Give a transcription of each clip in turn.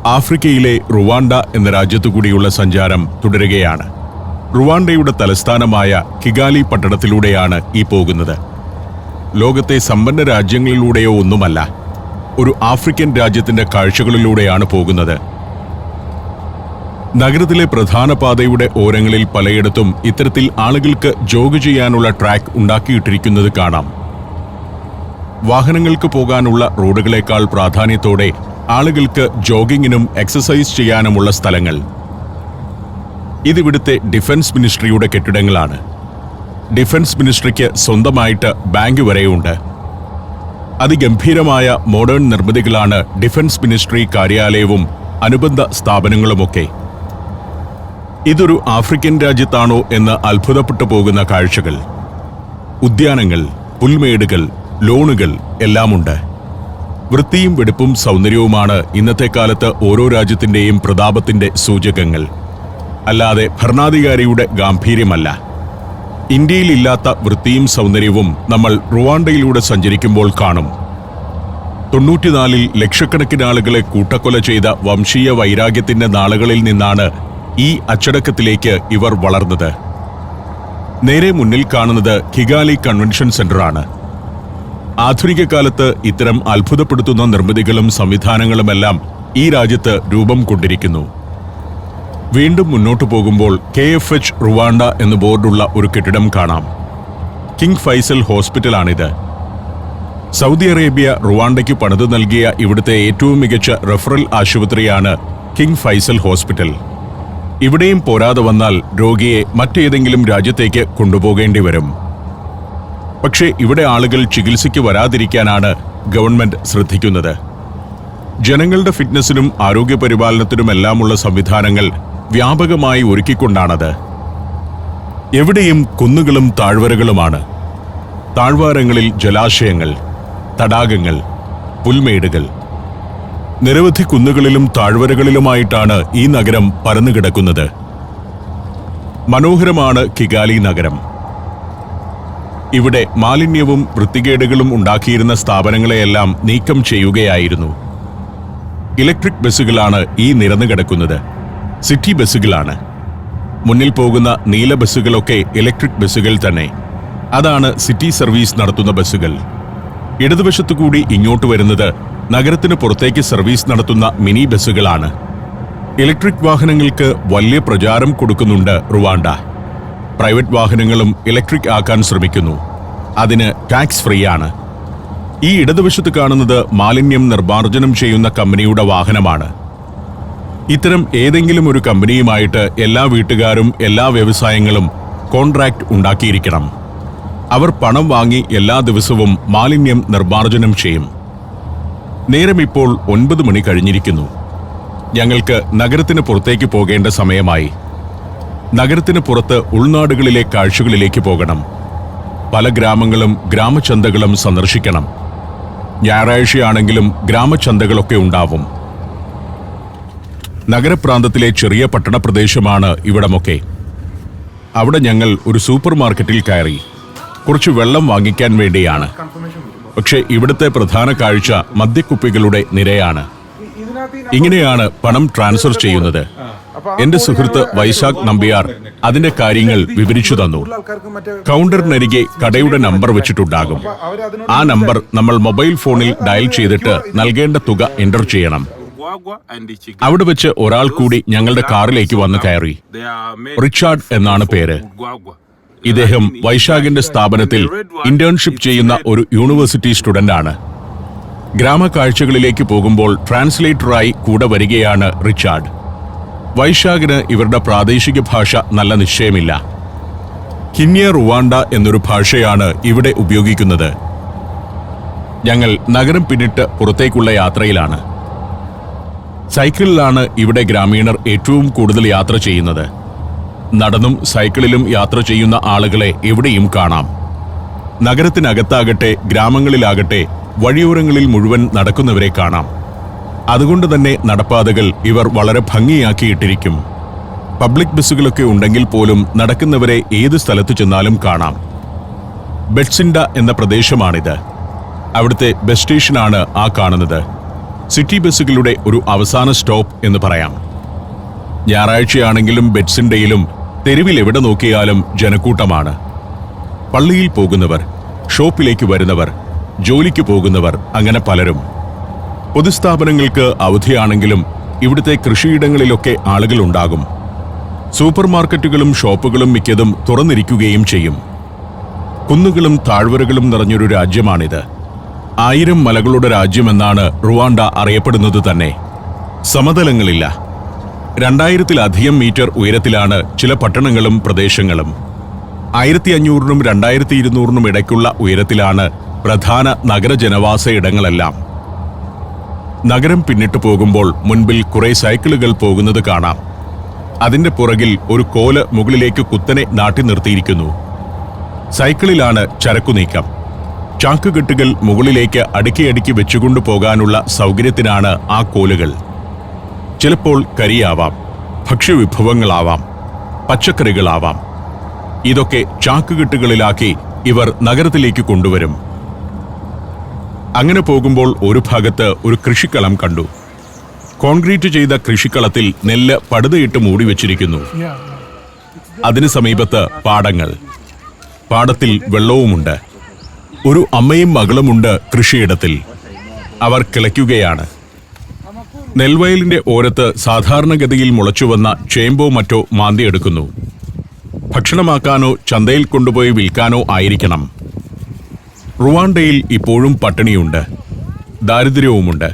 ആഫ്രിക്കയിലെ റുവാണ്ട എന്ന രാജ്യത്തുകൂടിയുള്ള സഞ്ചാരം തുടരുകയാണ്. റുവാണ്ടയുടെ തലസ്ഥാനമായ കിഗാലി പട്ടണത്തിലൂടെയാണ് ഈ പോകുന്നത്. ലോകത്തെ സമ്പന്ന രാജ്യങ്ങളിലൂടെയോ ഒന്നുമല്ല, ഒരു ആഫ്രിക്കൻ രാജ്യത്തിന്റെ കാഴ്ചകളിലൂടെയാണ് പോകുന്നത്. നഗരത്തിലെ പ്രധാന പാതയുടെ ഓരങ്ങളിൽ പലയിടത്തും ഇത്തരത്തിൽ ആളുകൾക്ക് ജോഗ് ചെയ്യാനുള്ള ട്രാക്ക് ഉണ്ടാക്കിയിട്ടിരിക്കുന്നത് കാണാം. വാഹനങ്ങൾക്ക് പോകാനുള്ള റോഡുകളേക്കാൾ പ്രാധാന്യത്തോടെ ആളുകൾക്ക് ജോഗിങ്ങിനും എക്സസൈസ് ചെയ്യാനുമുള്ള സ്ഥലങ്ങൾ. ഇതിവിടുത്തെ ഡിഫൻസ് മിനിസ്ട്രിയുടെ കെട്ടിടങ്ങളാണ്. ഡിഫൻസ് മിനിസ്ട്രിക്ക് സ്വന്തമായിട്ട് ബാങ്ക് വരെയുണ്ട്. അതിഗംഭീരമായ മോഡേൺ നിർമ്മിതികളാണ് ഡിഫൻസ് മിനിസ്ട്രി കാര്യാലയവും അനുബന്ധ സ്ഥാപനങ്ങളുമൊക്കെ. ഇതൊരു ആഫ്രിക്കൻ രാജ്യത്താണോ എന്ന് അത്ഭുതപ്പെട്ടു പോകുന്ന കാഴ്ചകൾ. ഉദ്യാനങ്ങൾ, പുൽമേടുകൾ, ലോണുകൾ എല്ലാമുണ്ട്. വൃത്തിയും വെടിപ്പും സൗന്ദര്യവുമാണ് ഇന്നത്തെ കാലത്ത് ഓരോ രാജ്യത്തിന്റെയും പ്രതാപത്തിന്റെ സൂചകങ്ങൾ, അല്ലാതെ ഭരണാധികാരിയുടെ ഗാംഭീര്യമല്ല. ഇന്ത്യയിലില്ലാത്ത വൃത്തിയും സൗന്ദര്യവും നമ്മൾ റുവാണ്ടയിലൂടെ സഞ്ചരിക്കുമ്പോൾ കാണും. 94-ൽ ലക്ഷക്കണക്കിന് ആളുകളെ കൂട്ടക്കൊല ചെയ്ത വംശീയ വൈരാഗ്യത്തിന്റെ നാളുകളിൽ നിന്നാണ് ഈ അച്ചടക്കത്തിലേക്ക് ഇവർ വളർന്നത്. നേരെ മുന്നിൽ കാണുന്നത് കിഗാലി കൺവെൻഷൻ സെന്ററാണ്. ആധുനിക കാലത്ത് ഇത്തരം അത്ഭുതപ്പെടുത്തുന്ന നിർമ്മിതികളും സംവിധാനങ്ങളുമെല്ലാം ഈ രാജ്യത്ത് രൂപം കൊണ്ടിരിക്കുന്നു. വീണ്ടും മുന്നോട്ടു പോകുമ്പോൾ KFH റുവാണ്ട എന്ന് ബോർഡുള്ള ഒരു കെട്ടിടം കാണാം. കിങ് ഫൈസൽ ഹോസ്പിറ്റലാണിത്. സൗദി അറേബ്യ റുവാണ്ടയ്ക്ക് പണിതു നൽകിയ ഇവിടുത്തെ ഏറ്റവും മികച്ച റെഫറൽ ആശുപത്രിയാണ് കിങ് ഫൈസൽ ഹോസ്പിറ്റൽ. ഇവിടെയും പോരാതെ വന്നാൽ രോഗിയെ മറ്റേതെങ്കിലും രാജ്യത്തേക്ക് കൊണ്ടുപോകേണ്ടി വരും. പക്ഷേ ഇവിടെ ആളുകൾ ചികിത്സയ്ക്ക് വരാതിരിക്കാനാണ് ഗവൺമെന്റ് ശ്രദ്ധിക്കുന്നത്. ജനങ്ങളുടെ ഫിറ്റ്നസിനും ആരോഗ്യപരിപാലനത്തിനുമെല്ലാമുള്ള സംവിധാനങ്ങൾ വ്യാപകമായി ഒരുക്കിക്കൊണ്ടാണത്. എവിടെയും കുന്നുകളും താഴ്വരകളുമാണ്. താഴ്വാരങ്ങളിൽ ജലാശയങ്ങൾ, തടാകങ്ങൾ, പുൽമേടുകൾ. നിരവധി കുന്നുകളിലും താഴ്വരകളിലുമായിട്ടാണ് ഈ നഗരം പരന്നുകിടക്കുന്നത്. മനോഹരമാണ് കിഗാലി നഗരം. ഇവിടെ മാലിന്യവും വൃത്തികേടുകളും ഉണ്ടാക്കിയിരുന്ന സ്ഥാപനങ്ങളെയെല്ലാം നീക്കം ചെയ്യുകയായിരുന്നു. ഇലക്ട്രിക് ബസ്സുകളാണ് ഈ നിരന്നു കിടക്കുന്നത്. സിറ്റി ബസ്സുകളാണ്. മുന്നിൽ പോകുന്ന നീല ബസ്സുകളൊക്കെ ഇലക്ട്രിക് ബസ്സുകൾ തന്നെ. അതാണ് സിറ്റി സർവീസ് നടത്തുന്ന ബസ്സുകൾ. ഇടതുവശത്തുകൂടി ഇങ്ങോട്ട് വരുന്നത് നഗരത്തിന് പുറത്തേക്ക് സർവീസ് നടത്തുന്ന മിനി ബസ്സുകളാണ്. ഇലക്ട്രിക് വാഹനങ്ങൾക്ക് വലിയ പ്രചാരം കൊടുക്കുന്നുണ്ട് റുവാണ്ട. പ്രൈവറ്റ് വാഹനങ്ങളും ഇലക്ട്രിക് ആക്കാൻ ശ്രമിക്കുന്നു. അതിന് ടാക്സ് ഫ്രീ ആണ്. ഈ ഇടതുവശത്ത് കാണുന്നത് മാലിന്യം നിർമ്മാർജ്ജനം ചെയ്യുന്ന കമ്പനിയുടെ വാഹനമാണ്. ഇത്തരം ഏതെങ്കിലും ഒരു കമ്പനിയുമായിട്ട് എല്ലാ വീട്ടുകാരും എല്ലാ വ്യവസായങ്ങളും കോൺട്രാക്ട് ഉണ്ടാക്കിയിരിക്കണം. അവർ പണം വാങ്ങി എല്ലാ ദിവസവും മാലിന്യം നിർമ്മാർജ്ജനം ചെയ്യും. നേരം ഇപ്പോൾ 9 മണി കഴിഞ്ഞിരിക്കുന്നു. ഞങ്ങൾക്ക് നഗരത്തിന് പുറത്തേക്ക് പോകേണ്ട സമയമായി. നഗരത്തിന് പുറത്ത് ഉൾനാടുകളിലെ കാഴ്ചകളിലേക്ക് പോകണം. പല ഗ്രാമങ്ങളും ഗ്രാമചന്തകളും സന്ദർശിക്കണം. ഞായറാഴ്ചയാണെങ്കിലും ഗ്രാമചന്തകളൊക്കെ ഉണ്ടാവും. നഗരപ്രാന്തത്തിലെ ചെറിയ പട്ടണ പ്രദേശമാണ് ഇവിടമൊക്കെ. അവിടെ ഞങ്ങൾ ഒരു സൂപ്പർ മാർക്കറ്റിൽ കയറി. കുറച്ച് വെള്ളം വാങ്ങിക്കാൻ വേണ്ടിയാണ്. പക്ഷേ ഇവിടുത്തെ പ്രധാന കാഴ്ച മദ്യക്കുപ്പികളുടെ നിരയാണ്. ഇങ്ങനെയാണ് പണം ട്രാൻസ്ഫർ ചെയ്യുന്നത്. എന്റെ സുഹൃത്ത് വൈശാഖ് നമ്പ്യാർ അതിന്റെ കാര്യങ്ങൾ വിവരിച്ചു തന്നു. കൗണ്ടറിനരികെ കടയുടെ നമ്പർ വെച്ചിട്ടുണ്ടാകും. ആ നമ്പർ നമ്മൾ മൊബൈൽ ഫോണിൽ ഡയൽ ചെയ്തിട്ട് നൽകേണ്ട തുക എൻ്റർ ചെയ്യണം. അവിടെ വെച്ച് ഒരാൾ കൂടി ഞങ്ങളുടെ കാറിലേക്ക് വന്ന് കയറി. റിച്ചാർഡ് എന്നാണ് പേര്. ഇദ്ദേഹം വൈശാഖിന്റെ സ്ഥാപനത്തിൽ ഇന്റേൺഷിപ്പ് ചെയ്യുന്ന ഒരു യൂണിവേഴ്സിറ്റി സ്റ്റുഡന്റ് ആണ്. ഗ്രാമകാഴ്ചകളിലേക്ക് പോകുമ്പോൾ ട്രാൻസ്ലേറ്ററായി കൂടെ വരികയാണ് റിച്ചാർഡ്. വൈശാഖിന് ഇവരുടെ പ്രാദേശിക ഭാഷ നല്ല നിശ്ചയമില്ല. കിന്യ റുവാണ്ട എന്നൊരു ഭാഷയാണ് ഇവിടെ ഉപയോഗിക്കുന്നത്. ഞങ്ങൾ നഗരം പിന്നിട്ട് പുറത്തേക്കുള്ള യാത്രയിലാണ്. സൈക്കിളിലാണ് ഇവിടെ ഗ്രാമീണർ ഏറ്റവും കൂടുതൽ യാത്ര ചെയ്യുന്നത്. നടന്നും സൈക്കിളിലും യാത്ര ചെയ്യുന്ന ആളുകളെ എവിടെയും കാണാം. നഗരത്തിനകത്താകട്ടെ ഗ്രാമങ്ങളിലാകട്ടെ വഴിയോരങ്ങളിൽ മുഴുവൻ നടക്കുന്നവരെ കാണാം. അതുകൊണ്ട് തന്നെ നടപ്പാതകൾ ഇവർ വളരെ ഭംഗിയാക്കിയിട്ടിരിക്കും. പബ്ലിക് ബസ്സുകളൊക്കെ ഉണ്ടെങ്കിൽ പോലും നടക്കുന്നവരെ ഏത് സ്ഥലത്ത് ചെന്നാലും കാണാം. ബെറ്റ്സിൻഡ എന്ന പ്രദേശമാണിത്. അവിടുത്തെ ബസ് സ്റ്റേഷനാണ് ആ കാണുന്നത്. സിറ്റി ബസ്സുകളുടെ ഒരു അവസാന സ്റ്റോപ്പ് എന്ന് പറയാം. ഞായറാഴ്ചയാണെങ്കിലും ബെറ്റ്സിൻഡേയിലും തെരുവിൽ എവിടെ നോക്കിയാലും ജനക്കൂട്ടമാണ്. പള്ളിയിൽ പോകുന്നവർ, ഷോപ്പിലേക്ക് വരുന്നവർ, ജോലിക്ക് പോകുന്നവർ, അങ്ങനെ പലരും. പൊതുസ്ഥാപനങ്ങൾക്ക് അവധിയാണെങ്കിലും ഇവിടുത്തെ കൃഷിയിടങ്ങളിലൊക്കെ ആളുകളുണ്ടാകും. സൂപ്പർ മാർക്കറ്റുകളും ഷോപ്പുകളും മിക്കതും തുറന്നിരിക്കുകയും ചെയ്യും. കുന്നുകളും താഴ്വരകളും നിറഞ്ഞൊരു രാജ്യമാണിത്. 1000 മലകളുടെ രാജ്യമെന്നാണ് റുവാണ്ട അറിയപ്പെടുന്നത് തന്നെ. സമതലങ്ങളില്ല. 2000-ലധികം മീറ്റർ ഉയരത്തിലാണ് ചില പട്ടണങ്ങളും പ്രദേശങ്ങളും. 1500-നും 2200-നും ഇടയ്ക്കുള്ള ഉയരത്തിലാണ് പ്രധാന നഗര ജനവാസ ഇടങ്ങളെല്ലാം. നഗരം പിന്നിട്ടു പോകുമ്പോൾ മുൻപിൽ കുറെ സൈക്കിളുകൾ പോകുന്നത് കാണാം. അതിന്റെ പുറകിൽ ഒരു കോല് മുകളിലേക്ക് കുത്തനെ നാട്ടി നിർത്തിയിരിക്കുന്നു. സൈക്കിളിലാണ് ചരക്കു നീക്കം. ചാക്കുകെട്ടുകൾ മുകളിലേക്ക് അടുക്കി വെച്ചുകൊണ്ടു പോകാനുള്ള സൗകര്യത്തിനാണ് ആ കോലുകൾ. ചിലപ്പോൾ കരിയാവാം, ഭക്ഷ്യവിഭവങ്ങളാവാം, പച്ചക്കറികളാവാം. ഇതൊക്കെ ചാക്കുകെട്ടുകളിലാക്കി ഇവർ നഗരത്തിലേക്ക് കൊണ്ടുവരും. അങ്ങനെ പോകുമ്പോൾ ഒരു ഭാഗത്ത് ഒരു കൃഷിക്കളം കണ്ടു. കോൺക്രീറ്റ് ചെയ്ത കൃഷിക്കളത്തിൽ നെല്ല് പടുതയിട്ട് മൂടി വെച്ചിരിക്കുന്നു. അതിന് സമീപത്ത് പാടങ്ങൾ. പാടത്തിൽ വെള്ളവുമുണ്ട്. ഒരു അമ്മയും മകളുമുണ്ട് കൃഷിയിടത്തിൽ. അവർ കിളയ്ക്കുകയാണ്. നെൽവയലിന്റെ ഓരത്ത് സാധാരണഗതിയിൽ മുളച്ചുവന്ന ചേമ്പോ മറ്റോ മാന്തിയെടുക്കുന്നു. ഭക്ഷണമാക്കാനോ ചന്തയിൽ കൊണ്ടുപോയി വിൽക്കാനോ ആയിരിക്കണം. റുവാണ്ടയിൽ ഇപ്പോഴും പട്ടിണിയുണ്ട്, ദാരിദ്ര്യവുമുണ്ട്.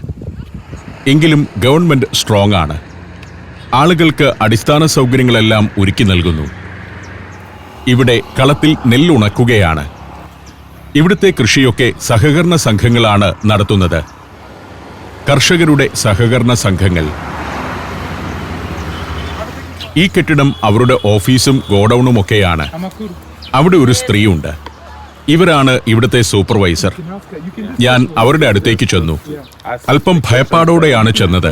എങ്കിലും ഗവൺമെന്റ് സ്ട്രോങ് ആണ്. ആളുകൾക്ക് അടിസ്ഥാന സൗകര്യങ്ങളെല്ലാം ഒരുക്കി നൽകുന്നു. ഇവിടെ കളത്തിൽ നെല്ലുണക്കുകയാണ്. ഇവിടുത്തെ കൃഷിയൊക്കെ സഹകരണ സംഘങ്ങളാണ് നടത്തുന്നത്. കർഷകരുടെ സഹകരണ സംഘങ്ങൾ. ഈ കെട്ടിടം അവരുടെ ഓഫീസും ഗോഡൌണുമൊക്കെയാണ്. അവിടെ ഒരു സ്ത്രീയുണ്ട്. ഇവരാണ് ഇവിടുത്തെ സൂപ്പർവൈസർ. ഞാൻ അവരുടെ അടുത്തേക്ക് ചെന്നു. അല്പം ഭയപ്പാടോടെയാണ് ചെന്നത്.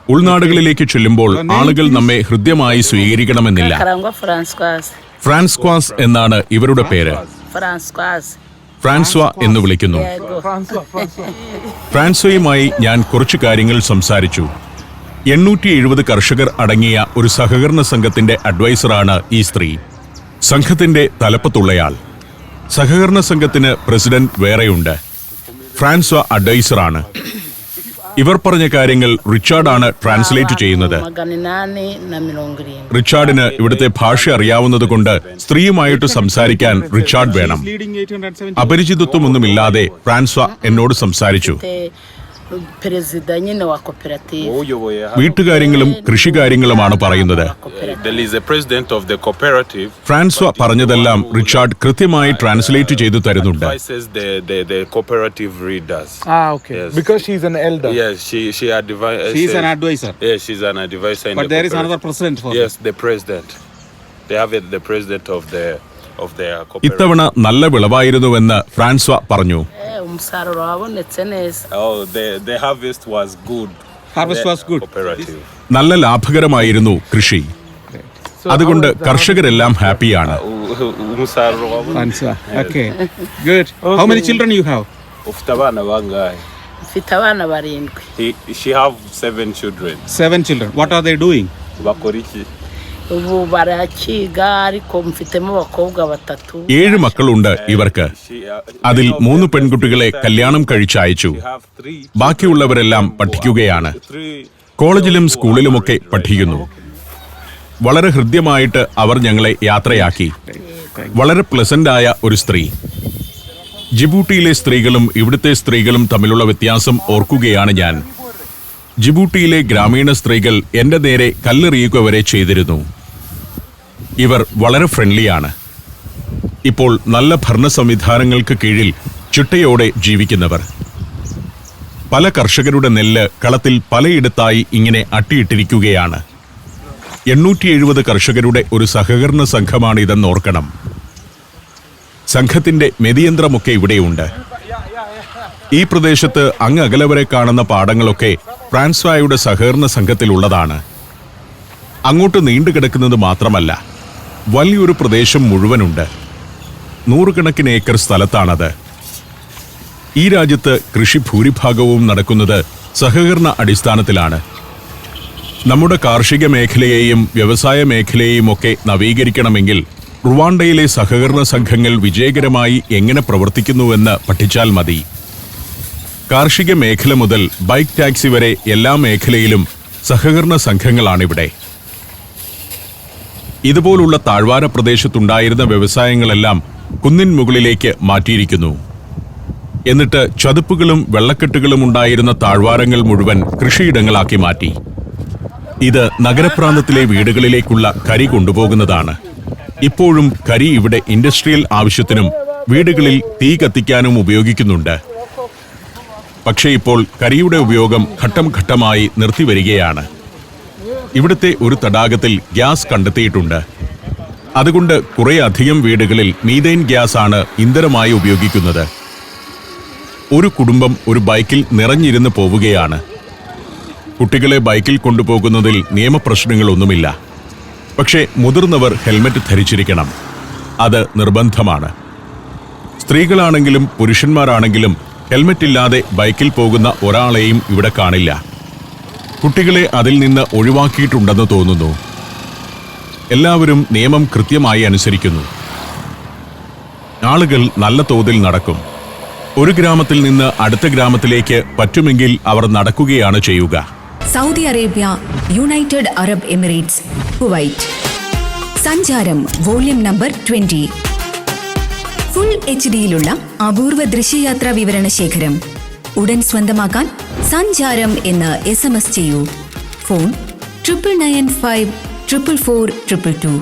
ഉൾനാടുകളിലേക്ക് ചെല്ലുമ്പോൾ ആളുകൾ നമ്മെ ഹൃദ്യമായി സ്വീകരിക്കണമെന്നില്ല. ഫ്രാൻസ്ക്വാസ് എന്നാണ് ഇവരുടെ പേര്. ഫ്രാൻസ്വ എന്ന് വിളിക്കുന്നു. ഫ്രാൻസ്വയുമായി ഞാൻ കുറച്ചു കാര്യങ്ങൾ സംസാരിച്ചു. 870 കർഷകർ അടങ്ങിയ ഒരു സഹകരണ സംഘത്തിന്റെ അഡ്വൈസറാണ് ഈ സ്ത്രീ. സംഘത്തിന്റെ തലപ്പത്തുള്ളയാൾ. സഹകരണ സംഘത്തിന് പ്രസിഡന്റ് വേറെയുണ്ട്. ഫ്രാൻസ്വ അഡ്വൈസറാണ്. ഇവർ പറഞ്ഞ കാര്യങ്ങൾ റിച്ചാർഡാണ് ട്രാൻസ്ലേറ്റ് ചെയ്യുന്നത്. റിച്ചാർഡിന് ഇവിടുത്തെ ഭാഷ അറിയാവുന്നതുകൊണ്ട് സ്ത്രീയുമായിട്ട് സംസാരിക്കാൻ റിച്ചാർഡ് വേണം. അപരിചിതത്വമൊന്നുമില്ലാതെ ഫ്രാൻസ്വ എന്നോട് സംസാരിച്ചു. വീട്ടുകാര്യങ്ങളും കൃഷികാര്യങ്ങളുമാണ് പറയുന്നത്. ഫ്രാൻസ്വ പറഞ്ഞതെല്ലാം റിച്ചാർഡ് കൃത്യമായി ട്രാൻസ്ലേറ്റ് ചെയ്തു തരുന്നുണ്ട്. ഇത്തവണ നല്ല വിളവായിരുന്നുവെന്ന് ഫ്രാൻസ്വ പറഞ്ഞു. നല്ല ലാഭകരമായിരുന്നു കൃഷി. അതുകൊണ്ട് കർഷകരെല്ലാം ഹാപ്പിയാണ്. ഏഴ് മക്കളുണ്ട് ഇവർക്ക്. അതിൽ 3 പെൺകുട്ടികളെ കല്യാണം കഴിച്ചയച്ചു. ബാക്കിയുള്ളവരെല്ലാം പഠിക്കുകയാണ്. കോളേജിലും സ്കൂളിലുമൊക്കെ പഠിക്കുന്നു. വളരെ ഹൃദ്യമായിട്ട് അവർ ഞങ്ങളെ യാത്രയാക്കി. വളരെ പ്ലസന്റായ ഒരു സ്ത്രീ. ജിബൂട്ടിയിലെ സ്ത്രീകളും ഇവിടുത്തെ സ്ത്രീകളും തമ്മിലുള്ള വ്യത്യാസം ഓർക്കുകയാണ് ഞാൻ. ജിബൂട്ടിയിലെ ഗ്രാമീണ സ്ത്രീകൾ എന്റെ നേരെ കല്ലെറിയുക വരെ ചെയ്തിരുന്നു. ഇവർ വളരെ ഫ്രണ്ട്ലിയാണ്. ഇപ്പോൾ നല്ല ഭരണ സംവിധാനങ്ങൾക്ക് കീഴിൽ ചിട്ടയോടെ ജീവിക്കുന്നവർ. പല കർഷകരുടെ നെല്ല് കളത്തിൽ പലയിടത്തായി ഇങ്ങനെ അട്ടിയിട്ടിരിക്കുകയാണ്. 870 കർഷകരുടെ ഒരു സഹകരണ സംഘമാണിതെന്ന് ഓർക്കണം. സംഘത്തിന്റെ മെതിയന്ത്രമൊക്കെ ഇവിടെയുണ്ട്. ഈ പ്രദേശത്ത് അങ്ങ് അകലെ വരെ കാണുന്ന പാടങ്ങളൊക്കെ ഫ്രാൻസ്വായുടെ സഹകരണ സംഘത്തിലുള്ളതാണ്. അങ്ങോട്ട് നീണ്ടുകിടക്കുന്നത് മാത്രമല്ല, വലിയൊരു പ്രദേശം മുഴുവനുണ്ട്. 100 കണക്കിന് ഏക്കർ സ്ഥലത്താണത്. ഈ രാജ്യത്ത് കൃഷി ഭൂരിഭാഗവും നടക്കുന്നത് സഹകരണ അടിസ്ഥാനത്തിലാണ്. നമ്മുടെ കാർഷിക മേഖലയെയും വ്യവസായ മേഖലയെയും ഒക്കെ നവീകരിക്കണമെങ്കിൽ റുവാണ്ടയിലെ സഹകരണ സംഘങ്ങൾ വിജയകരമായി എങ്ങനെ പ്രവർത്തിക്കുന്നുവെന്ന് പഠിച്ചാൽ മതി. കാർഷിക മേഖല മുതൽ ബൈക്ക് ടാക്സി വരെ എല്ലാ മേഖലയിലും സഹകരണ സംഘങ്ങളാണിവിടെ. ഇതുപോലുള്ള താഴ്വാര പ്രദേശത്തുണ്ടായിരുന്ന വ്യവസായങ്ങളെല്ലാം കുന്നിൻ മുകളിലേക്ക് മാറ്റിയിരിക്കുന്നു. എന്നിട്ട് ചതുപ്പുകളും വെള്ളക്കെട്ടുകളും ഉണ്ടായിരുന്ന താഴ്വാരങ്ങൾ മുഴുവൻ കൃഷിയിടങ്ങളാക്കി മാറ്റി. ഇത് നഗരപ്രാന്തത്തിലെ വീടുകളിലേക്കുള്ള കരി കൊണ്ടുപോകുന്നതാണ്. ഇപ്പോഴും കരി ഇവിടെ ഇൻഡസ്ട്രിയൽ ആവശ്യത്തിനും വീടുകളിൽ തീ കത്തിക്കാനും ഉപയോഗിക്കുന്നുണ്ട്. പക്ഷേ ഇപ്പോൾ കരിയുടെ ഉപയോഗം ഘട്ടം ഘട്ടമായി നിർത്തിവരികയാണ്. ഇവിടുത്തെ ഒരു തടാകത്തിൽ ഗ്യാസ് കണ്ടെത്തിയിട്ടുണ്ട്. അതുകൊണ്ട് കുറേ അധികം വീടുകളിൽ മീഥേൻ ഗ്യാസ് ആണ് ഇന്ധനമായി ഉപയോഗിക്കുന്നത്. ഒരു കുടുംബം ഒരു ബൈക്കിൽ നിറഞ്ഞിരുന്ന് പോവുകയാണ്. കുട്ടികളെ ബൈക്കിൽ കൊണ്ടുപോകുന്നതിൽ നിയമപ്രശ്നങ്ങളൊന്നുമില്ല. പക്ഷേ മുതിർന്നവർ ഹെൽമറ്റ് ധരിച്ചിരിക്കണം. അത് നിർബന്ധമാണ്. സ്ത്രീകളാണെങ്കിലും പുരുഷന്മാരാണെങ്കിലും ഹെൽമറ്റ് ഇല്ലാതെ ബൈക്കിൽ പോകുന്ന ഒരാളെയും ഇവിടെ കാണില്ല. കുട്ടികളെ അതിൽ നിന്ന് ഒഴിവാക്കിയിട്ടുണ്ടെന്ന് തോന്നുന്നു. എല്ലാവരും നിയമം കൃത്യമായി അനുസരിക്കുന്നു. ആളുകൾ നല്ല തോതിൽ നടക്കും. ഒരു ഗ്രാമത്തിൽ നിന്ന് അടുത്ത ഗ്രാമത്തിലേക്ക് പറ്റുമെങ്കിൽ അവർ നടക്കുകയാണ് ചെയ്യുക. Saudi Arabia, United Arab Emirates, Kuwait. സഞ്ചാരം വോള്യം നമ്പർ 20. ഫുൾ HD-യിലുള്ള അപൂർവ ദൃശ്യയാത്രാ വിവരണ ശേഖരം ഉടൻ സ്വന്തമാക്കാൻ സഞ്ചാരം എന്ന് SMS ചെയ്യൂ. ഫോൺ 9995444222.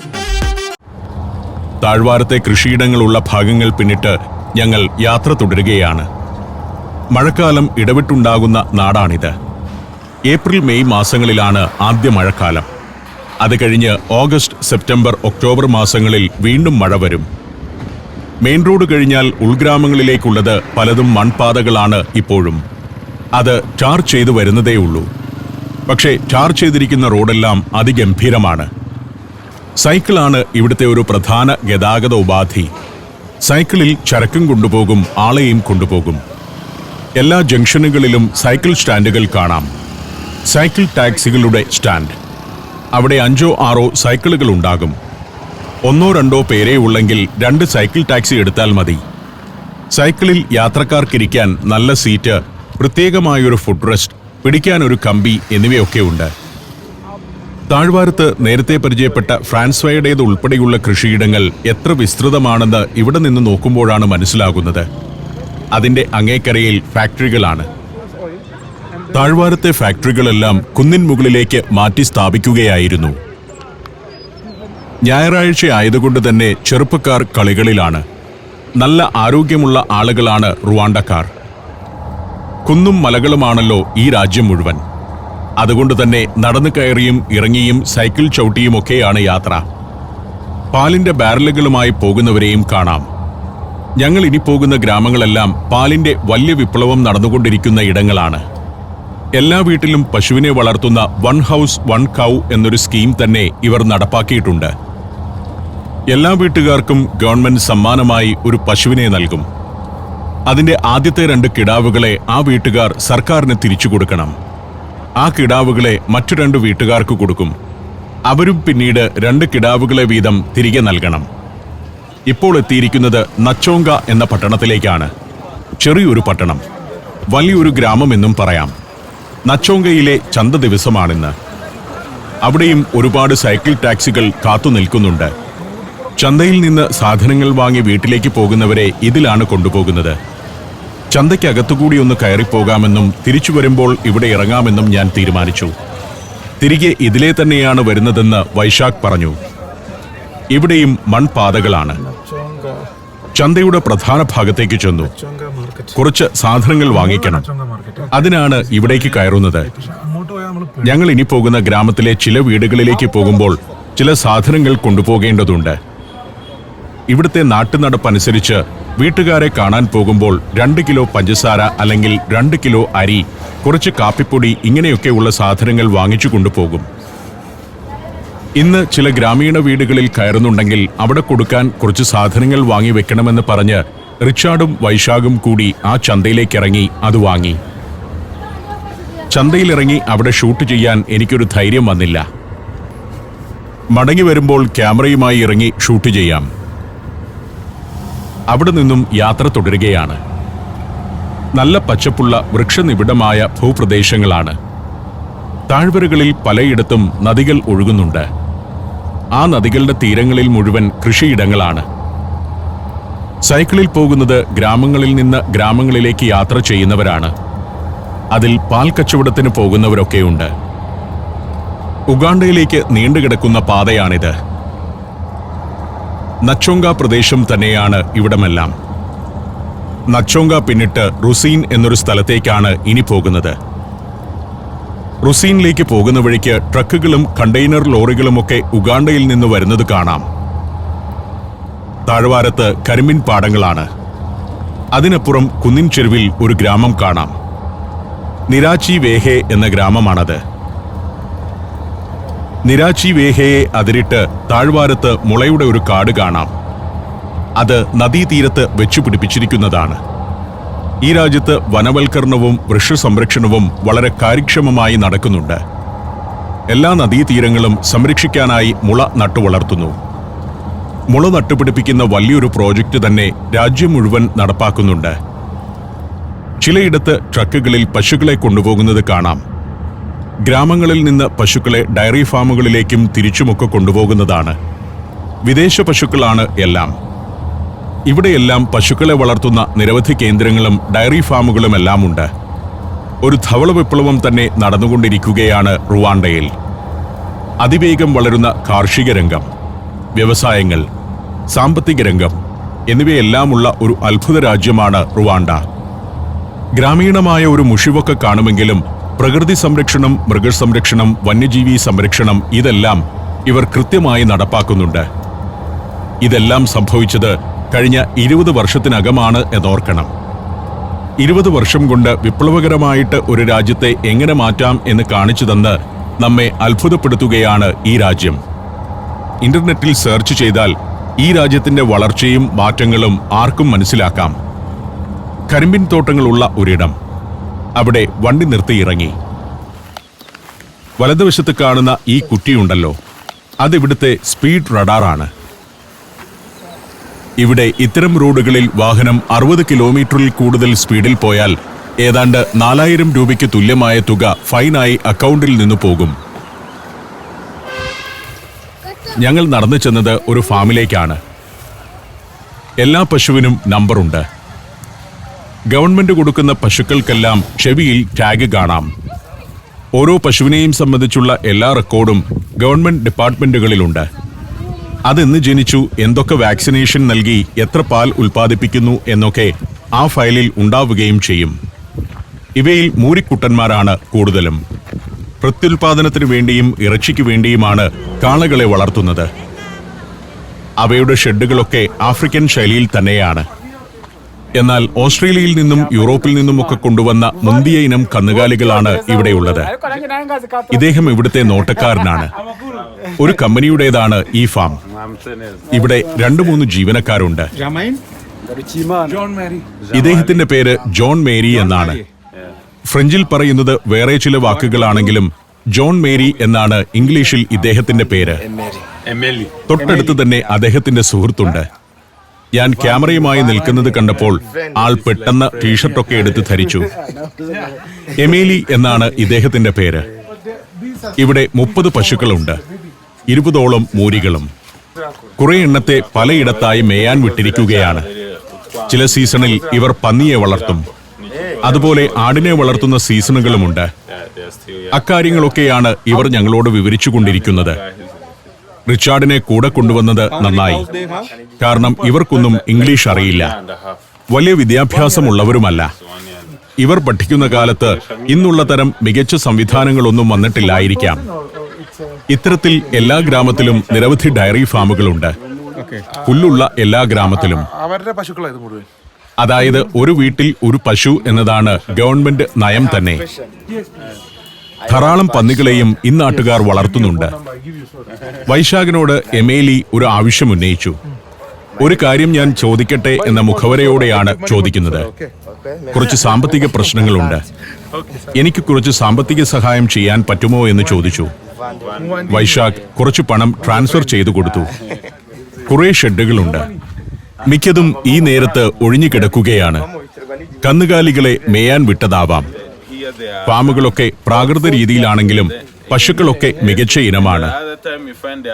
താഴ്വാരത്തെ കൃഷിയിടങ്ങളുള്ള ഭാഗങ്ങൾ പിന്നിട്ട് ഞങ്ങൾ യാത്ര തുടരുകയാണ്. മഴക്കാലം ഇടവിട്ടുണ്ടാകുന്ന നാടാണിത്. ഏപ്രിൽ മെയ് മാസങ്ങളിലാണ് ആദ്യ മഴക്കാലം. അത് കഴിഞ്ഞ് ഓഗസ്റ്റ്, സെപ്റ്റംബർ, ഒക്ടോബർ മാസങ്ങളിൽ വീണ്ടും മഴ വരും. മെയിൻ റോഡ് കഴിഞ്ഞാൽ ഉൾഗ്രാമങ്ങളിലേക്കുള്ളത് പലതും മൺപാതകളാണ് ഇപ്പോഴും. അത് ടാർ ചെയ്തു വരുന്നതേയുള്ളൂ. പക്ഷേ ടാർ ചെയ്തിരിക്കുന്ന റോഡെല്ലാം അതിഗംഭീരമാണ്. സൈക്കിളാണ് ഇവിടുത്തെ ഒരു പ്രധാന ഗതാഗത ഉപാധി. സൈക്കിളിൽ ചരക്കും കൊണ്ടുപോകും, ആളെയും കൊണ്ടുപോകും. എല്ലാ ജംഗ്ഷനുകളിലും സൈക്കിൾ സ്റ്റാൻഡുകൾ കാണാം. സൈക്കിൾ ടാക്സികളുടെ സ്റ്റാൻഡ്. അവിടെ 5-6 സൈക്കിളുകൾ ഉണ്ടാകും. 1-2 പേരേ ഉള്ളെങ്കിൽ 2 സൈക്കിൾ ടാക്സി എടുത്താൽ മതി. സൈക്കിളിൽ യാത്രക്കാർക്കിരിക്കാൻ നല്ല സീറ്റ്, പ്രത്യേകമായൊരു ഫുഡ് റെസ്റ്റ്, പിടിക്കാനൊരു കമ്പി എന്നിവയൊക്കെ ഉണ്ട്. താഴ്വാരത്ത് നേരത്തെ പരിചയപ്പെട്ട ഫ്രാൻസ്വയുടേത് ഉൾപ്പെടെയുള്ള കൃഷിയിടങ്ങൾ എത്ര വിസ്തൃതമാണെന്ന് ഇവിടെ നിന്ന് നോക്കുമ്പോഴാണ് മനസ്സിലാകുന്നത്. അതിന്റെ അങ്ങേക്കരയിൽ ഫാക്ടറികളാണ്. താഴ്വാരത്തെ ഫാക്ടറികളെല്ലാം കുന്നിൻ മുകളിലേക്ക് മാറ്റി സ്ഥാപിക്കുകയായിരുന്നു. ഞായറാഴ്ച ആയതുകൊണ്ട് തന്നെ ചെറുപ്പക്കാർ കളികളിലാണ്. നല്ല ആരോഗ്യമുള്ള ആളുകളാണ് റുവാണ്ടക്കാർ. കുന്നും മലകളുമാണല്ലോ ഈ രാജ്യം മുഴുവൻ. അതുകൊണ്ട് തന്നെ നടന്നു കയറിയും ഇറങ്ങിയും സൈക്കിൾ ചവിട്ടിയുമൊക്കെയാണ് യാത്ര. പാലിന്റെ ബാരലുകളുമായി പോകുന്നവരെയും കാണാം. ഞങ്ങൾ ഇനി പോകുന്ന ഗ്രാമങ്ങളെല്ലാം പാലിന്റെ വലിയ വിപ്ലവം നടന്നുകൊണ്ടിരിക്കുന്ന ഇടങ്ങളാണ്. എല്ലാ വീട്ടിലും പശുവിനെ വളർത്തുന്ന 1 ഹൗസ് 1 കൗ എന്നൊരു സ്കീം തന്നെ ഇവർ നടപ്പാക്കിയിട്ടുണ്ട്. എല്ലാ വീട്ടുകാർക്കും ഗവൺമെന്റ് സമ്മാനമായി ഒരു പശുവിനെ നൽകും. അതിന്റെ ആദ്യത്തെ 2 കിടാവുകളെ ആ വീട്ടുകാർ സർക്കാരിന് തിരിച്ചു കൊടുക്കണം. ആ കിടാവുകളെ മറ്റു 2 വീട്ടുകാർക്ക് കൊടുക്കും. അവരും പിന്നീട് 2 കിടാവുകളെ വീതം തിരികെ നൽകണം. ഇപ്പോൾ എത്തിയിരിക്കുന്നത് നച്ചോങ്ക എന്ന പട്ടണത്തിലേക്കാണ്. ചെറിയൊരു പട്ടണം, വലിയൊരു ഗ്രാമമെന്നും പറയാം. നച്ചോങ്കയിലെ ചന്ത ദിവസമാണിന്ന്. അവിടെയും ഒരുപാട് സൈക്കിൾ ടാക്സികൾ കാത്തു നിൽക്കുന്നുണ്ട്. ചന്തയിൽ നിന്ന് സാധനങ്ങൾ വാങ്ങി വീട്ടിലേക്ക് പോകുന്നവരെ ഇതിലാണ് കൊണ്ടുപോകുന്നത്. ചന്തയ്ക്കകത്തുകൂടി ഒന്ന് കയറിപ്പോകാമെന്നും തിരിച്ചു വരുമ്പോൾ ഇവിടെ ഇറങ്ങാമെന്നും ഞാൻ തീരുമാനിച്ചു. തിരികെ ഇതിലെ തന്നെയാണ് വരുന്നതെന്ന് വൈശാഖ് പറഞ്ഞു. ഇവിടെയും മൺപാതകളാണ്. ചന്തയുടെ പ്രധാന ഭാഗത്തേക്ക് ചെന്നു. കുറച്ച് സാധനങ്ങൾ വാങ്ങിക്കണം. അതിനാണ് ഇവിടേക്ക് കയറുന്നത്. ഞങ്ങൾ ഇനി പോകുന്ന ഗ്രാമത്തിലെ ചില വീടുകളിലേക്ക് പോകുമ്പോൾ ചില സാധനങ്ങൾ കൊണ്ടുപോകേണ്ടതുണ്ട്. ഇവിടുത്തെ നാട്ടുനടപ്പനുസരിച്ച് വീട്ടുകാരെ കാണാൻ പോകുമ്പോൾ 2 കിലോ പഞ്ചസാര അല്ലെങ്കിൽ 2 കിലോ അരി, കുറച്ച് കാപ്പിപ്പൊടി ഇങ്ങനെയൊക്കെയുള്ള സാധനങ്ങൾ വാങ്ങിച്ചു കൊണ്ടുപോകും. ഇന്ന് ചില ഗ്രാമീണ വീടുകളിൽ കയറുന്നുണ്ടെങ്കിൽ അവിടെ കൊടുക്കാൻ കുറച്ച് സാധനങ്ങൾ വാങ്ങി വെക്കണമെന്ന് പറഞ്ഞ് റിച്ചാർഡും വൈശാഖും കൂടി ആ ചന്തയിലേക്കിറങ്ങി അത് വാങ്ങി. ചന്തയിലിറങ്ങി അവിടെ ഷൂട്ട് ചെയ്യാൻ എനിക്കൊരു ധൈര്യം വന്നില്ല. മടങ്ങി വരുമ്പോൾ ക്യാമറയുമായി ഇറങ്ങി ഷൂട്ട് ചെയ്യാം. അവിടെ നിന്നും യാത്ര തുടരുകയാണ്. നല്ല പച്ചപ്പുള്ള വൃക്ഷനിബിഡമായ ഭൂപ്രദേശങ്ങളാണ്. താഴ്വരകളിൽ പലയിടത്തും നദികൾ ഒഴുകുന്നുണ്ട്. ആ നദികളുടെ തീരങ്ങളിൽ മുഴുവൻ കൃഷിയിടങ്ങളാണ്. സൈക്കിളിൽ പോകുന്നത് ഗ്രാമങ്ങളിൽ നിന്ന് ഗ്രാമങ്ങളിലേക്ക് യാത്ര ചെയ്യുന്നവരാണ്. അതിൽ പാൽ കച്ചവടത്തിന് പോകുന്നവരൊക്കെയുണ്ട്. ഉഗാണ്ടയിലേക്ക് നീണ്ടുകിടക്കുന്ന പാതയാണിത്. നച്ചോങ്ക പ്രദേശം തന്നെയാണ് ഇവിടമെല്ലാം. നച്ചോങ്ക പിന്നിട്ട് റുസീൻ എന്നൊരു സ്ഥലത്തേക്കാണ് ഇനി പോകുന്നത്. റുസീനിലേക്ക് പോകുന്ന വഴിക്ക് ട്രക്കുകളും കണ്ടെയ്നർ ലോറികളുമൊക്കെ ഉഗാണ്ടയിൽ നിന്ന് വരുന്നത് കാണാം. താഴ്വാരത്ത് കരിമ്പിൻ പാടങ്ങളാണ്. അതിനപ്പുറം കുന്നിൻ ചെരുവിൽ ഒരു ഗ്രാമം കാണാം. നിരാച്ചി വേഹെ എന്ന ഗ്രാമമാണത്. നിരാച്ചി വേഹയെ അതിരിട്ട് താഴ്വാരത്ത് മുളയുടെ ഒരു കാട് കാണാം. അത് നദീതീരത്ത് വെച്ചുപിടിപ്പിച്ചിരിക്കുന്നതാണ്. ഈ രാജ്യത്ത് വനവൽക്കരണവും വൃക്ഷസംരക്ഷണവും വളരെ കാര്യക്ഷമമായി നടക്കുന്നുണ്ട്. എല്ലാ നദീതീരങ്ങളും സംരക്ഷിക്കാനായി മുള നട്ടുവളർത്തുന്നു. മുള നട്ടുപിടിപ്പിക്കുന്ന വലിയൊരു പ്രോജക്റ്റ് തന്നെ രാജ്യം മുഴുവൻ നടപ്പാക്കുന്നുണ്ട്. ചിലയിടത്ത് ട്രക്കുകളിൽ പശുക്കളെ കൊണ്ടുപോകുന്നത് കാണാം. ഗ്രാമങ്ങളിൽ നിന്ന് പശുക്കളെ ഡയറി ഫാമുകളിലേക്കും തിരിച്ചുമൊക്കെ കൊണ്ടുപോകുന്നതാണ്. വിദേശ പശുക്കളാണ് എല്ലാം. ഇവിടെയെല്ലാം പശുക്കളെ വളർത്തുന്ന നിരവധി കേന്ദ്രങ്ങളും ഡയറി ഫാമുകളുമെല്ലാം ഉണ്ട്. ഒരു ധവള വിപ്ലവം തന്നെ നടന്നുകൊണ്ടിരിക്കുകയാണ് റുവാണ്ടയിൽ. അതിവേഗം വളരുന്ന കാർഷിക രംഗം, വ്യവസായങ്ങൾ, സാമ്പത്തിക രംഗം എന്നിവയെല്ലാമുള്ള ഒരു അത്ഭുത രാജ്യമാണ് റുവാണ്ട. ഗ്രാമീണമായ ഒരു മുഷിവൊക്കെ കാണുമെങ്കിലും പ്രകൃതി സംരക്ഷണം, മൃഗസംരക്ഷണം, വന്യജീവി സംരക്ഷണം ഇതെല്ലാം ഇവർ കൃത്യമായി നടപ്പാക്കുന്നുണ്ട്. ഇതെല്ലാം സംഭവിച്ചത് കഴിഞ്ഞ 20 വർഷത്തിനകമാണ് എന്നോർക്കണം. 20 വർഷം കൊണ്ട് വിപ്ലവകരമായിട്ട് ഒരു രാജ്യത്തെ എങ്ങനെ മാറ്റാം എന്ന് കാണിച്ചു തന്ന് നമ്മെ അത്ഭുതപ്പെടുത്തുകയാണ് ഈ രാജ്യം. ഇന്റർനെറ്റിൽ സെർച്ച് ചെയ്താൽ ഈ രാജ്യത്തിന്റെ വളർച്ചയും മാറ്റങ്ങളും ആർക്കും മനസ്സിലാക്കാം. കരിമ്പിൻ തോട്ടങ്ങളുള്ള ഒരിടം. അവിടെ വണ്ടി നിർത്തി ഇറങ്ങി. വലതുവശത്ത് കാണുന്ന ഈ കുറ്റിയുണ്ടല്ലോ, അതിവിടുത്തെ സ്പീഡ് റഡാറാണ്. ഇവിടെ ഇത്തരം റോഡുകളിൽ വാഹനം 60 കിലോമീറ്ററിൽ കൂടുതൽ സ്പീഡിൽ പോയാൽ ഏതാണ്ട് 4000 രൂപയ്ക്ക് തുല്യമായ തുക ഫൈനായി അക്കൗണ്ടിൽ നിന്ന് പോകും. ഞങ്ങൾ നടന്നു ചെന്നത് ഒരു ഫാമിലേക്കാണ്. എല്ലാ പശുവിനും നമ്പറുണ്ട്. ഗവൺമെന്റ് കൊടുക്കുന്ന പശുക്കൾക്കെല്ലാം ചെവിയിൽ ടാഗ് കാണാം. ഓരോ പശുവിനെയും സംബന്ധിച്ചുള്ള എല്ലാ റെക്കോർഡും ഗവൺമെന്റ് ഡിപ്പാർട്ട്മെന്റുകളിലുണ്ട്. അതെന്ന് ജനിച്ചു, എന്തൊക്കെ വാക്സിനേഷൻ നൽകി, എത്ര പാൽ ഉൽപ്പാദിപ്പിക്കുന്നു എന്നൊക്കെ ആ ഫയലിൽ ഉണ്ടാവുകയും ചെയ്യും. ഇവയിൽ മൂരിക്കുട്ടന്മാരാണ് കൂടുതലും. പ്രത്യുൽപാദനത്തിനു വേണ്ടിയും ഇറച്ചിക്ക് വേണ്ടിയുമാണ് കാളകളെ വളർത്തുന്നത്. അവയുടെ ഷെഡുകളൊക്കെ ആഫ്രിക്കൻ ശൈലിയിൽ തന്നെയാണ്. എന്നാൽ ഓസ്ട്രേലിയയിൽ നിന്നും യൂറോപ്പിൽ നിന്നുമൊക്കെ കൊണ്ടുവന്ന മുന്തിയ ഇനം കന്നുകാലികളാണ് ഇവിടെയുള്ളത്. ഇദ്ദേഹം ഇവിടുത്തെ നോട്ടക്കാരനാണ്. ഒരു കമ്പനിയുടേതാണ് ഈ ഫാം. ഇവിടെ 2-3 ജീവനക്കാരുണ്ട്. ഇദ്ദേഹത്തിന്റെ പേര് ജോൺ മേരി എന്നാണ്. ഫ്രഞ്ചിൽ പറയുന്നത് വേറെ ചില വാക്കുകളാണെങ്കിലും ജോൺ മേരി എന്നാണ് ഇംഗ്ലീഷിൽ ഇദ്ദേഹത്തിന്റെ പേര്. തൊട്ടടുത്ത് തന്നെ അദ്ദേഹത്തിന്റെ സുഹൃത്തുണ്ട്. ഞാൻ ക്യാമറയുമായി നിൽക്കുന്നത് കണ്ടപ്പോൾ ആൾ പെട്ടെന്ന് ടീഷർട്ടൊക്കെ എടുത്ത് ധരിച്ചു. എമേലി എന്നാണ് ഇദ്ദേഹത്തിന്റെ പേര്. ഇവിടെ 30 പശുക്കളുണ്ട്, 20ഓളം മൂരികളും. കുറെ എണ്ണത്തെ പലയിടത്തായി മേയാൻ വിട്ടിരിക്കുകയാണ്. ചില സീസണിൽ ഇവർ പന്നിയെ വളർത്തും. അതുപോലെ ആടിനെ വളർത്തുന്ന സീസണുകളുമുണ്ട്. അക്കാര്യങ്ങളൊക്കെയാണ് ഇവർ ഞങ്ങളോട് വിവരിച്ചുകൊണ്ടിരിക്കുന്നത്. റിച്ചാർഡിനെ കൂടെ കൊണ്ടുവന്നത് നന്നായി. കാരണം ഇവർക്കൊന്നും ഇംഗ്ലീഷ് അറിയില്ല. വലിയ വിദ്യാഭ്യാസമുള്ളവരുമല്ല. ഇവർ പഠിക്കുന്ന കാലത്ത് ഇന്നുള്ള തരം മികച്ച സംവിധാനങ്ങളൊന്നും വന്നിട്ടില്ലായിരിക്കാം. ഇത്തരത്തിൽ എല്ലാ ഗ്രാമത്തിലും നിരവധി ഡയറി ഫാമുകളുണ്ട്. പുല്ലുള്ള എല്ലാ ഗ്രാമത്തിലും. അതായത് ഒരു വീട്ടിൽ ഒരു പശു എന്നതാണ് ഗവൺമെന്റ് നയം തന്നെ. ധാരാളം പന്നികളെയും ഇന്നാട്ടുകാർ വളർത്തുന്നുണ്ട്. വൈശാഖിനോട് എമേലി ഒരു ആവശ്യമുന്നയിച്ചു. ഒരു കാര്യം ഞാൻ ചോദിക്കട്ടെ എന്ന മുഖവരയോടെയാണ് ചോദിക്കുന്നത്. കുറച്ച് സാമ്പത്തിക പ്രശ്നങ്ങളുണ്ട്. എനിക്ക് കുറച്ച് സാമ്പത്തിക സഹായം ചെയ്യാൻ പറ്റുമോ എന്ന് ചോദിച്ചു. വൈശാഖ് കുറച്ച് പണം ട്രാൻസ്ഫർ ചെയ്തു കൊടുത്തു. കുറെ ഷെഡുകളുണ്ട്. മിക്കതും ഈ നേരത്ത് ഒഴിഞ്ഞു കിടക്കുകയാണ്. കന്നുകാലികളെ മേയാൻ വിട്ടതാവാം. ഫാമുകളൊക്കെ പ്രാകൃത രീതിയിലാണെങ്കിലും പശുക്കളൊക്കെ മികച്ച ഇനമാണ്.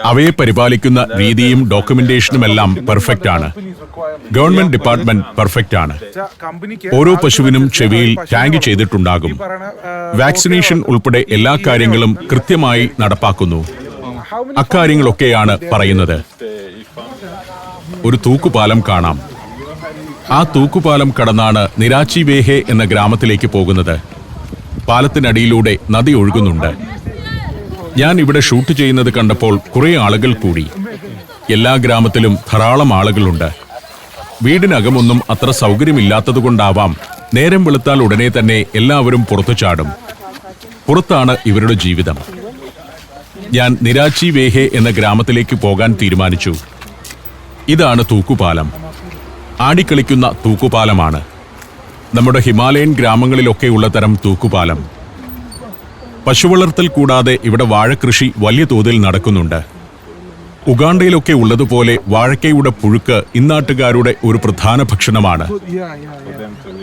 അവയെ പരിപാലിക്കുന്ന രീതിയും ഡോക്യുമെന്റേഷനുമെല്ലാം പെർഫെക്റ്റ് ആണ്. ഗവൺമെന്റ് ഡിപ്പാർട്ട്മെന്റ് പെർഫെക്റ്റ് ആണ്. ഓരോ പശുവിനും ചെവിയിൽ ടാഗ് ചെയ്തിട്ടുണ്ടാകും. വാക്സിനേഷൻ ഉൾപ്പെടെ എല്ലാ കാര്യങ്ങളും കൃത്യമായി നടപ്പാക്കുന്നു. അക്കാര്യങ്ങളൊക്കെയാണ് പറയുന്നത്. ഒരു തൂക്കുപാലം കാണാം. ആ തൂക്കുപാലം കടന്നാണ് നിരാച്ചി വേഹെ എന്ന ഗ്രാമത്തിലേക്ക് പോകുന്നത്. പാലത്തിനടിയിലൂടെ നദി ഒഴുകുന്നുണ്ട്. ഞാൻ ഇവിടെ ഷൂട്ട് ചെയ്യുന്നത് കണ്ടപ്പോൾ കുറെ ആളുകൾ കൂടി. എല്ലാ ഗ്രാമത്തിലും ധാരാളം ആളുകളുണ്ട്. വീടിനകമൊന്നും അത്ര സൗകര്യമില്ലാത്തതുകൊണ്ടാവാം നേരം വെളുത്താൽ ഉടനെ തന്നെ എല്ലാവരും പുറത്തു ചാടും. പുറത്താണ് ഇവരുടെ ജീവിതം. ഞാൻ നിരാച്ചി വേഹെ എന്ന ഗ്രാമത്തിലേക്ക് പോകാൻ തീരുമാനിച്ചു. ഇതാണ് തൂക്കുപാലം. ആടിക്കളിക്കുന്ന തൂക്കുപാലമാണ്. നമ്മുടെ ഹിമാലയൻ ഗ്രാമങ്ങളിലൊക്കെയുള്ള തരം തൂക്കുപാലം. പശുവളർത്തൽ കൂടാതെ ഇവിടെ വാഴക്കൃഷി വലിയ തോതിൽ നടക്കുന്നുണ്ട്. ഉഗാണ്ടയിലൊക്കെ ഉള്ളതുപോലെ വാഴക്കയുടെ പുഴുക്ക് ഇന്നാട്ടുകാരുടെ ഒരു പ്രധാന ഭക്ഷണമാണ്.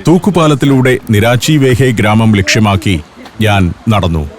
തൂക്കുപാലത്തിലൂടെ നിരാച്ചി വേഹെ ഗ്രാമം ലക്ഷ്യമാക്കി ഞാൻ നടന്നു.